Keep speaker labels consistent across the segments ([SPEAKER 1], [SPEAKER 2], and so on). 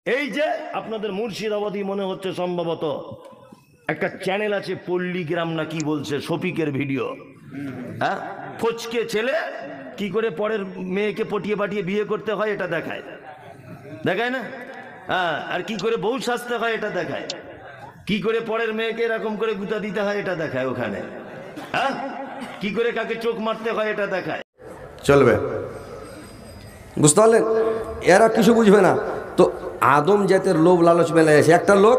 [SPEAKER 1] এই যে আপনাদের মুর্শিদাবাদী মনে হচ্ছে সম্ভবত একটা চ্যানেল আছে পল্লীগ্রাম না কি বলছে শফিকের ভিডিও, হ্যাঁ, ফচকে ছেলে কি করে পরের মেয়েকে পটিয়ে পাটিয়ে বিয়ে করতে হয় এটা দেখায়, দেখায় না? হ্যাঁ, আর কি করে বউ সাজতে হয় এটা দেখায়, কি করে পরের মেয়েকে এরকম করে গুতা দিতে হয় এটা দেখায় ওখানে, হ্যাঁ, কি করে কাকে চোখ মারতে হয় এটা দেখায়।
[SPEAKER 2] চলবে, বুঝতে পারলেন? এরা কিছু বুঝবে না। তো আদম জাতের লোভ লালচ মেলে আছে। একটা লোক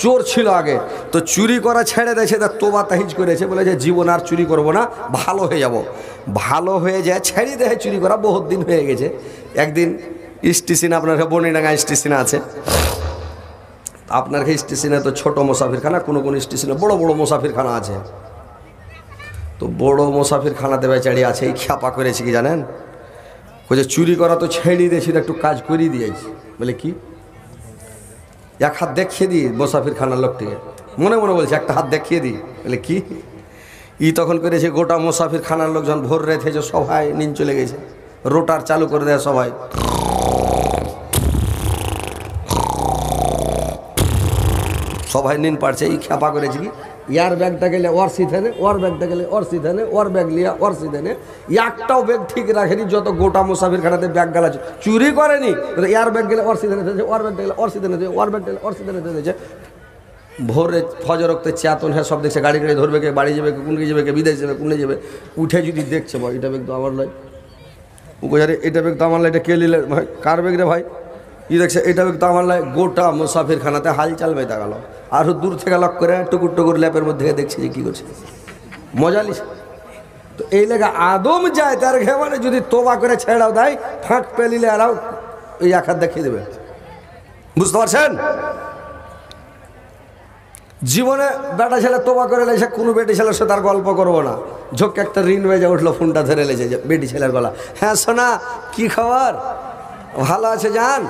[SPEAKER 2] চোর ছিল আগে, তো চুরি করা ছেড়ে দিয়েছে, তার তোবা তাহিজ করেছে, বলে যে জীবন আর চুরি করবো না, ভালো হয়ে যাব। ভালো হয়ে যায়, ছেড়ে দেয় চুরি করা, বহুত দিন হয়ে গেছে। একদিন স্টেশন, আপনার বনিডাঙ্গা স্টেশন আছে, আপনার স্টেশনে তো ছোট মুসাফিরখানা, কোনো কোনো স্টেশনে বড় বড় মুসাফিরখানা আছে। তো বড় মুসাফিরখানাতে বেচারি আছে, এই খ্যাপা করেছে কি জানেন, বলছে চুরি করা তো ছেড়ে দিয়েছি, একটু কাজ করিয়ে দিয়েছি। বলে কি? এক হাত দেখিয়ে দিই মুসাফিরখানার লোকটিকে, মনে মনে বলছে একটা হাত দেখিয়ে দিই। বলে কি? ই তখন করেছে, গোটা মুসাফিরখানার লোকজন ভোর রেখে যে সবাই নিন চলে গেছে, রোটার চালু করে দেয় সবাই, সবাই নিন পারছে। এই খ্যাপা করেছে কি, ইয়ার ব্যাগটা গেলে ওর সিধেনে, ওর ব্যাগটা গেলে ওর সিধেনে, ওর ব্যাগ লিয়া ওর সিধেনে, একটাও ব্যাগ ঠিক রাখেনি। যত গোটা মুসাফিরখানাতে ব্যাগ গেলা চুরি করেনি, ইয়ার ব্যাগ গেলে ওর সিধেনে দিয়েছে, ওর ব্যাগ গেলে ওর সিধেনে দিয়েছে, ওর ব্যাগ গেলে ওর সিধেনে দিয়েছে। ভোরে ফজর রক্তে চেতন হ্যাঁ সব দেখছে, গাড়ি গাড়ি ধরবে, কে বাড়ি যাবে, কে কোনকে যাবে, কে বিদেশ যাবে, কোনে যাবে। উঠে যদি দেখছে ভাই এটা ব্যাগ তো আমার নয়, ও কোথায় এটা ব্যাগ তো আমার নয়, এটা কে নিলে ভাই, কার ব্যাগ রে ভাই? ই দেখছে এটা ব্যাগ তো আমার নয়। গোটা মুসাফিরখানাতে হালচাল বেঁধে গেল। আরও দূর থেকে লক করে টুকুর টুকুর ল্যাপের মধ্যে দেখছে যে কী করছে, মজা লিছে। তো এই লেগে আদম যায় তার ঘে, মানে যদি তোবা করে ছেড়াও দেয়, ফাঁক পেলিলে আরাও ওই এক হাত দেখিয়ে দেবে। বুঝতে পারছেন? জীবনে বেটা ছেলে তোবা করে লেছে, কোনো বেটি ছেলের সাথে তার গল্প করবো না। ঝোঁক একটা ঋণ বেজে উঠলো, ফোনটা ধরে লেছে যে বেটি ছেলের গলা। হ্যাঁ সোনা, কি খবর? ভালো আছে জান?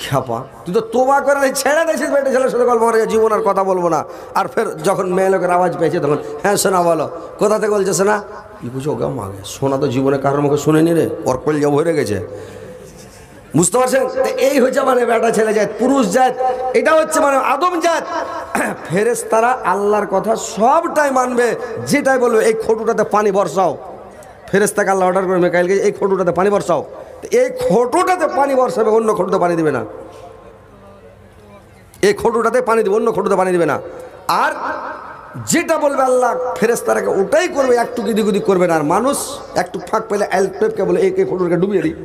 [SPEAKER 2] খ্যাপা, তুই তো তোবা করে ছেড়ে দিয়েছিস, বেটে ছেলের সাথে গল্প করে জীবন আর কথা বলবো না। আর ফের যখন মেয়ে লোকের আওয়াজ পেয়েছে তখন হ্যাঁ সোনা বলো, কোথা থেকে বলছে সোনা? কি বুঝো ওকে মাগে, সোনা তো জীবনে কারোর মুখে শুনেনি রে, ওর কল যাব হয়ে গেছে। বুঝতে পারছেন? এই হচ্ছে মানে বেটা ছেলে জাত, পুরুষ জাত, এটা হচ্ছে মানে আদম জাত। ফেরেশতারা আল্লাহর কথা সবটাই মানবে, যেটাই বলবে। এই খটুটাতে পানি বর্ষাও, ফেরেশতাকে আল্লাহ অর্ডার করে মেকাইলকে এই খটুটাতে পানি বর্ষাও, এই খটুটাতে পানি বর্ষাবে, অন্য খটুতে পানি দিবে না। এই খটুটাতে পানি দিবে, অন্য খটুতে পানি দিবে না। আর যেটা বলবে আল্লাহ, ফেরেশতারাকে ওটাই করবে, একটু দিগুদি করবে না। আর মানুষ একটু ফাঁক পেলে এলপেপকে বলে এই খটুটাকে ডুবিয়ে দিই,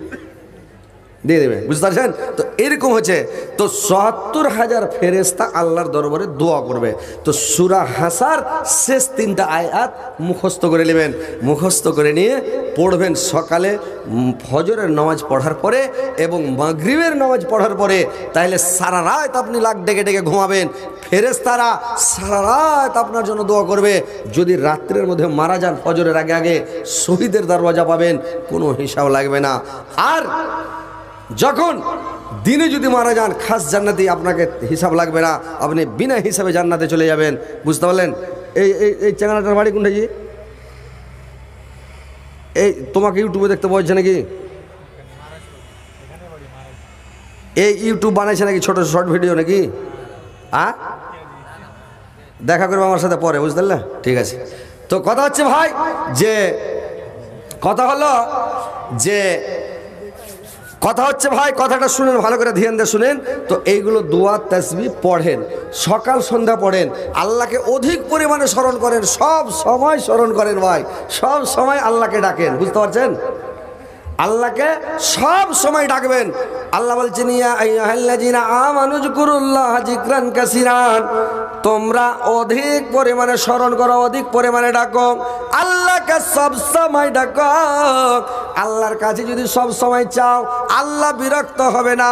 [SPEAKER 2] দিয়ে দেবে। বুঝতে পারছেন? তো এরকম হচ্ছে। তো ৭০,০০০ ফেরেশতা আল্লাহর দরবারে দোয়া করবে। তো সূরা হাসার শেষ ৩টা আয়াত মুখস্থ করে নেবেন। মুখস্থ করে নিয়ে পড়বেন সকালে ফজরের নামাজ পড়ার পরে এবং মাগরিবের নামাজ পড়ার পরে। তাহলে সারা রাত আপনি লাখ ডেকে ডেকে ঘুমাবেন, ফেরেশতারা সারা রাত আপনার জন্য দোয়া করবে। যদি রাত্রের মধ্যে মারা যান ফজরের আগে আগে, শহীদের দরওয়াজা পাবেন, কোনো হিসাব লাগবে না। আর যখন দিনে যদি মারা যান, খাস জান্নাতে, আপনাকে হিসাব লাগবে না, আপনি বিনা হিসাবে জান্নাতে চলে যাবেন। বুঝতে পারলেন? এই এই চ্যাংড়াটার বাড়ি কোনটা? এই তোমাকে ইউটিউবে দেখতে পাচ্ছে নাকি? এই ইউটিউব বানাইছে নাকি, ছোট শর্ট ভিডিও নাকি? দেখা করবে আমার সাথে পরে, বুঝতে পারলে? ঠিক আছে। তো কথা হচ্ছে ভাই, যে কথা হলো যে কথা হচ্ছে ভাই, কথাটা শুনেন, ভালো করে ধ্যান দিয়ে শুনেন। তো এইগুলো দোয়া তাসবিহ পড়েন, সকাল সন্ধ্যা পড়েন, আল্লাহকে অধিক পরিমাণে স্মরণ করেন, সব সময় স্মরণ করেন ভাই, সব সময় আল্লাহকে ডাকেন। বুঝতে পারছেন? আল্লাহকে সব সময় ডাকবেন। আল্লাহ বলছেন ইয়া আইয়ুহাল্লাযীনা আমানু যিকুরুল্লাহা যিকরান কাসীরান, তোমরা অধিক পরিমাণে স্মরণ করো, অধিক পরিমাণে ডাকো, আল্লাহকে সব সময় ডাকো। আল্লাহর কাছে যদি সব সময় চাও, আল্লাহ বিরক্ত হবে না।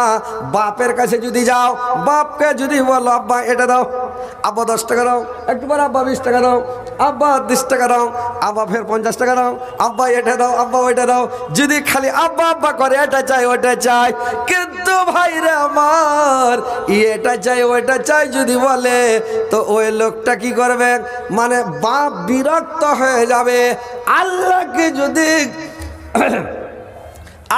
[SPEAKER 2] বাপের কাছে যদি যাও, বাপকে যদি বলো আব্বা এটা দাও, আব্বা 10 টাকা দাও, একটু পরে আব্বা 20 টাকা দাও, আব্বা 30 টাকা দাও, আব্বা ফের 50 টাকা দাও, আব্বা এটা দাও, আব্বা ওইটা দাও। যদি খালি আব্বা আব্বা করে, এটা চাই ওটা চাই, কিন্তু ভাইরে আমার এটা চাই ওইটা চাই যদি বলে, তো ওই লোকটা কি করবে, মানে বাপ বিরক্ত হয়ে যাবে। আল্লাহকে যদি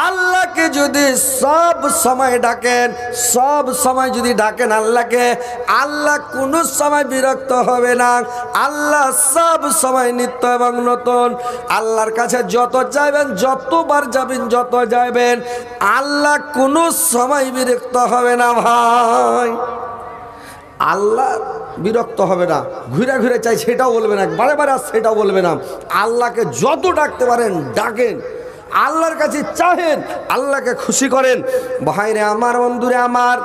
[SPEAKER 2] আল্লাহকে যদি সব সময় ডাকেন, সব সময় যদি ডাকেন আল্লাহকে, আল্লাহ কোনো সময় বিরক্ত হবে না। আল্লাহ সব সময় নিত্য এবং নতুন। আল্লাহর কাছে যত যাবেন, যতবার যাবেন, যত যাবেন, আল্লাহ কোনো সময় বিরক্ত হবে না ভাই। আল্লাহ বিরক্ত হবে না, ঘুরে ঘুরে চাই সেটাও বলবে না, বারে বারে সেটাও বলবে না। আল্লাহকে যত ডাকতে পারেন ডাকেন, আল্লাহর কাছে চাহেন, আল্লাহকে খুশি করেন। ভাইরে আমার, বন্ধুরে আমার,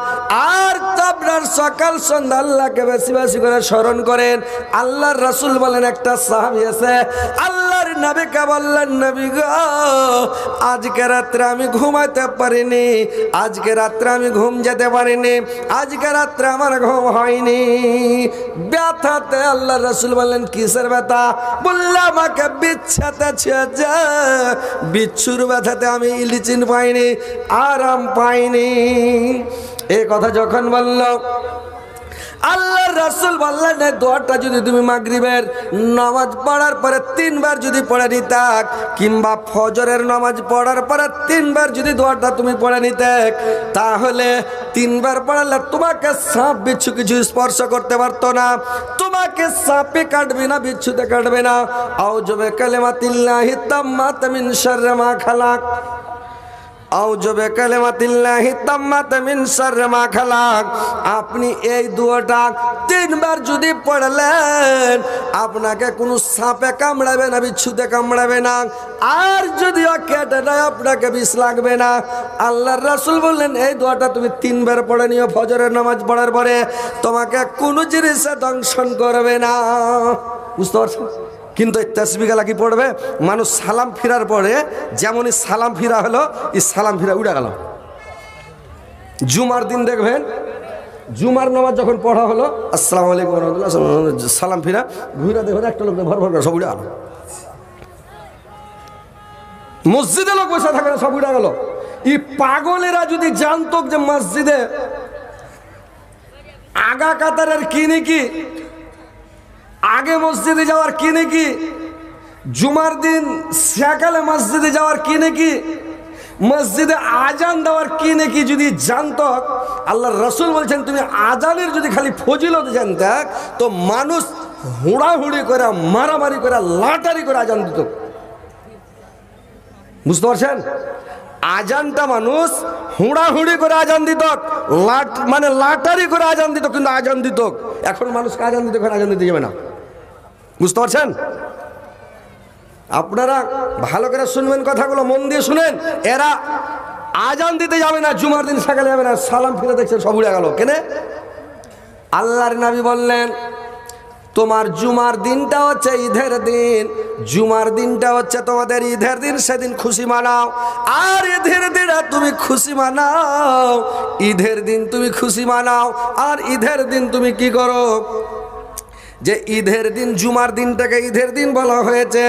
[SPEAKER 2] আর আপনার সকাল সন্ধ্যা আল্লাহকে বেশি বেশি করে স্মরণ করেন। আল্লাহর রাসূল বলেন, একটা সাহাবী আছে, আল্লাহর নবীকে বললেন, নবী গো, আজকে রাত্রে আমি ঘুমাতে পারিনি, আজকে রাত্রে আমি ঘুম যেতে পারিনি, আজকে রাত্রে আমার ঘুম হয়নি। ব্যথাতে আল্লাহর রাসূল বললেন, কিসের ব্যথা? বললে, আমাকে বিচ্ছাতে ছেড়ে, বিচ্ছুর ব্যথাতে আমি ইলিচিন পাইনি, আরাম পাইনি। এই কথা যখন বলল, আল্লাহর রাসূল বললেন, এই দোয়াটা যদি তুমি মাগরিবের নামাজ পড়ার পরে 3 বার যদি পড়ে নিতে, কিংবা ফজরের নামাজ পড়ার পরে 3 বার যদি দোয়াটা তুমি পড়ে নিতে, তাহলে 3 বার পড়ালে তোমাকে সাপ বিচ্ছু কিছু স্পর্শ করতে পারতো না, তোমাকে সাপে কাটবে না, বিচ্ছুতে কাটবে না। আউযু বিকালিমাতিল্লাহি তাম্মাত মিন শাররি মা খালাক, আউযু বিকালিমাতিল্লাহি তাম্মাত মিন শাররি মা খালাক। আপনি এই দোয়াটা 3 বার যদি পড়লেন, আপনাকে কোনো সাপে কামড়াবে না, বিচ্ছুতে কামড়াবে না, আর যদিও কেটে দেয় আপনাকে বিষ লাগবে না। আল্লাহর রাসূল বললেন, এই দোয়াটা তুমি 3 বার পড়ে নিও ফজরের নামাজ পড়ার পরে, তোমাকে কোনো জিনিসে দংশন করবে না। বুঝতে পারছেন? কিন্তু এই তাসবিহ গালা কি পড়বে? মানুষ সালাম ফিরার পরে যেমনই সালাম ফিরা হলো, এই সালাম ফিরা উড়ে গেল। জুমার দিন দেখবেন, জুমার নামাজ যখন পড়া হলো, আসসালামু আলাইকুম ওয়া রাহমাতুল্লাহ, সালাম ফিরা ঘুরে দেখবেন একটা লোক ভর ভর করে সব উড়ে গেল। মসজিদে লোক বসে থাকে না, সব উড়ে গেল। এই পাগলেরা যদি জানতো যে মসজিদে আগা কাতারের কি নাকি, আগে মসজিদে যাওয়ার কি নাকি, জুমার দিন সকালে মসজিদে যাওয়ার কি নাকি, মসজিদে আজান দেওয়ার কি নাকি যদি জানতো, আল্লাহর রাসূল বলছেন, তুমি আজানের যদি খালি ফজিলত জানতে, তো মানুষ হুড়াহুড়ি করে, মারামারি করে, লাটারি করে আজান দিত। বুঝতে পারছেন? আজানটা মানুষ হুড়াহুড়ি করে আজান দিত, মানে লাটারি করে আজান দিত, কিন্তু আজান দিত। এখন মানুষকে আজান দিতে, এখন আজান দিতে যাবে না। বুঝতে পারছেন? আপনারা ভালো করে শুনবেন, কথাগুলো মন দিয়ে শুনেন। এরা আজান দিতে যাবে না, জুমার দিন সকালে যাবে না, সালাম ফিরে দেখছেন সব উড়ে গেল। কেন? আল্লাহর নবী বললেন, তোমার জুমার দিনটা হচ্ছে ঈদের দিন, জুমার দিনটা হচ্ছে তোমাদের ঈদের দিন, সেদিন খুশি মানাও। আর ঈদের দিন তুমি খুশি মানাও, ঈদের দিন তুমি খুশি মানাও। আর ঈদের দিন তুমি কি করো? যে ঈদের দিন, জুমার দিনটাকে ঈদের দিন বলা হয়েছে।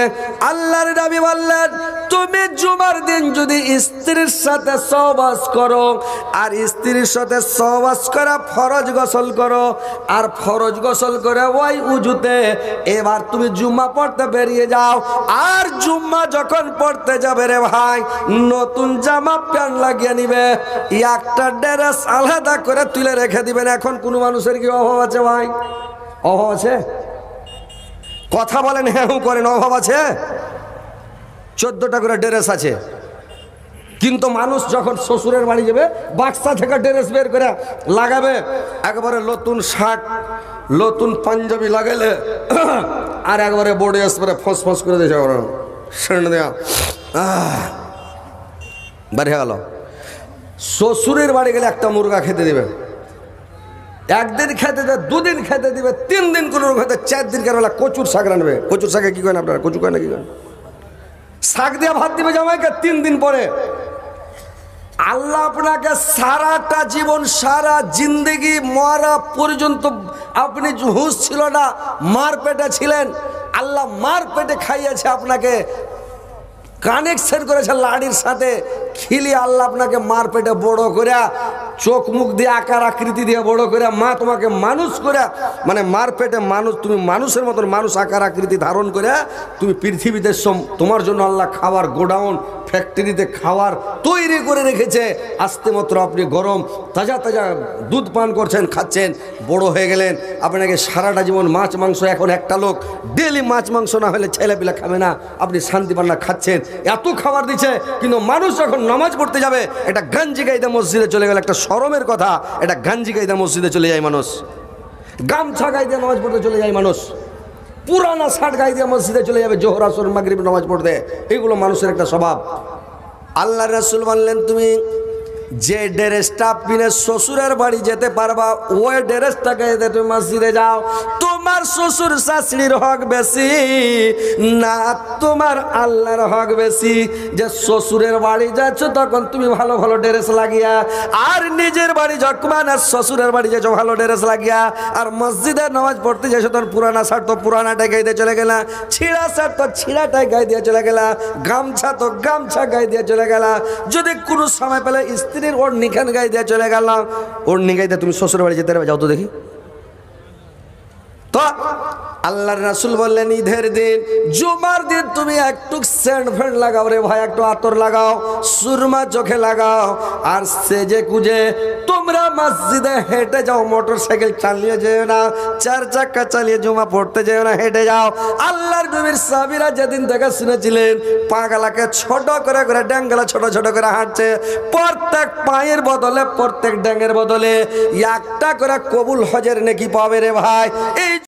[SPEAKER 2] আল্লাহর নবী বললেন, তুমি জুমার দিন যদি স্ত্রীর সাথে সহবাস করো, আর স্ত্রীর সাথে সহবাস করা ফরজ গোসল করো, আর ফরজ গোসল করে ওই উজুতে এবার তুমি জুম্মা পড়তে বেরিয়ে যাও। আর জুম্মা যখন পড়তে যাবে রে ভাই, নতুন জামা প্যান্ট লাগিয়ে নিবে, একটা ড্রেস আলাদা করে তুলে রেখে দিবেন। এখন কোনো মানুষের কি অভাব আছে ভাই? অভাব আছে? কথা বলেন, হ্যাঁ করেন, অভাব আছে? 14টা করে ড্রেস আছে, কিন্তু মানুষ যখন শ্বশুরের বাড়ি যাবে, বাক্সা থেকে ড্রেস বের করে লাগাবে, একবারে নতুন শার্ট, নতুন পাঞ্জাবি লাগাইলে, আর একবারে বডি স্প্রে ফস ফস করে দিয়েছে, সেন্ট দেওয়া বেরিয়ে গেল। শ্বশুরের বাড়ি গেলে একটা মুরগা খেতে দেবে, একদিন খেতে দেবে, 2 দিন খেতে দিবে, 3 দিন কোনো খেতে, 4 দিন কেন কচুর শাক রানবে। কচুর শাকে কি করেন আপনারা? কচু করেন না কি করেন? শাক দিয়ে ভাত দিবে জামাইকে 3 দিন পরে। আল্লাহ আপনাকে সারাটা জীবন, সারা জিন্দগি মরা পর্যন্ত আপনি হুঁশ ছিল না, মার পেটে ছিলেন, আল্লাহ মার পেটে খাইয়েছে আপনাকে, কানেকশন করেছে লাড়ির সাথে, খিলি আল্লাহ আপনাকে মার পেটে বড় করে চোখ মুখ দিয়ে আকার আকৃতি দিয়ে বড় করে মা তোমাকে মানুষ করে, মানে মার পেটে মানুষ, তুমি মানুষের মতন মানুষ আকার আকৃতি ধারণ করে তুমি পৃথিবীতে তোমার জন্য আল্লাহ খাবার গোডাউন ফ্যাক্টরিতে খাবার তৈরি করে রেখেছে। আস্তে মাত্র আপনি গরম তাজা তাজা দুধ পান করছেন, খাচ্ছেন, বড় হয়ে গেলেন। আপনাকে সারাটা জীবন মাছ মাংস, এখন একটা লোক ডেলি মাছ মাংস না হলে ছেলেপিলা খাবে না, আপনি শান্তি পান্না খাচ্ছেন, এত খাবার দিচ্ছে। কিন্তু মানুষ যখন নামাজ পড়তে যাবে, একটা গাঞ্জি গাইদা মসজিদে চলে গেল, একটা শরমের কথা, একটা গাঞ্জি গাইদা মসজিদে চলে যায় মানুষ, গামছা গায়ে দিয়ে নামাজ পড়তে চলে যায় মানুষ, পুরানা শার্ট গায়ে দিয়ে মসজিদে চলে যাবে জোহর আসর মাগরিব নামাজ পড়তে। এগুলো মানুষের একটা স্বভাব। আল্লাহ রাসূল বললেন, তুমি যে ড্রেসটা পিনে শ্বশুরের বাড়ি যেতে পারবা, ওই ড্রেসটা গায়ে দিয়ে তুমি মসজিদে যাও। তোমার শ্বশুর শাশুড়ির হক বেশি না তোমার আল্লাহর হক বেশি? যে শ্বশুরের বাড়ি যাচ্ছ তখন তুমি ভালো ভালো ড্রেস লাগিয়া, আর নিজের বাড়ি যখন আর শ্বশুরের বাড়ি যাচ্ছ ভালো ড্রেস লাগিয়া, আর মসজিদে নামাজ পড়তে যাচ্ছ তখন পুরানা শার্ট তো পুরানাটাই গায়ে দিয়ে চলে গেলা, ছিঁড়া শার্ট তো ছিঁড়াটাই গায়ে দিয়ে চলে গেলা, গামছা তো গামছা গায়ে দিয়ে চলে গেলা। যদি কোনো সময় পেলে স্ত্রীর ওড়নি খান গায়ে দিয়ে চলে গেলাম, ওড়নি গায়ে দিয়ে তুমি শ্বশুরের বাড়ি যেতে পারবে? যাও তো দেখি। তো আল্লাহর রাসূল বললেন, ঈদের দিন জুমার দিন তুমি একটু সেন্ট ফেন্ট লাগাও রে ভাই, একটু আতর লাগাও, সুরমা চোখে লাগাও, আর সেজে কুজে তোমরা মসজিদে হেঁটে যাও। মোটর সাইকেল চালিয়ে যেও না, চার চাক্কা চালিয়ে জুমা পড়তে যেও না, হেঁটে যাও। আল্লাহর নবীর সাহাবীরা যেদিন থেকে শুনেছিলেন পাগলাকে ছোট করে করে ড্যাঙ্গলা ছোট ছোট করে হাঁটছে, প্রত্যেক পায়ের বদলে প্রত্যেক ড্যাঙ্গের বদলে একটা করে কবুল হজের নেকি পাবে রে ভাই। এই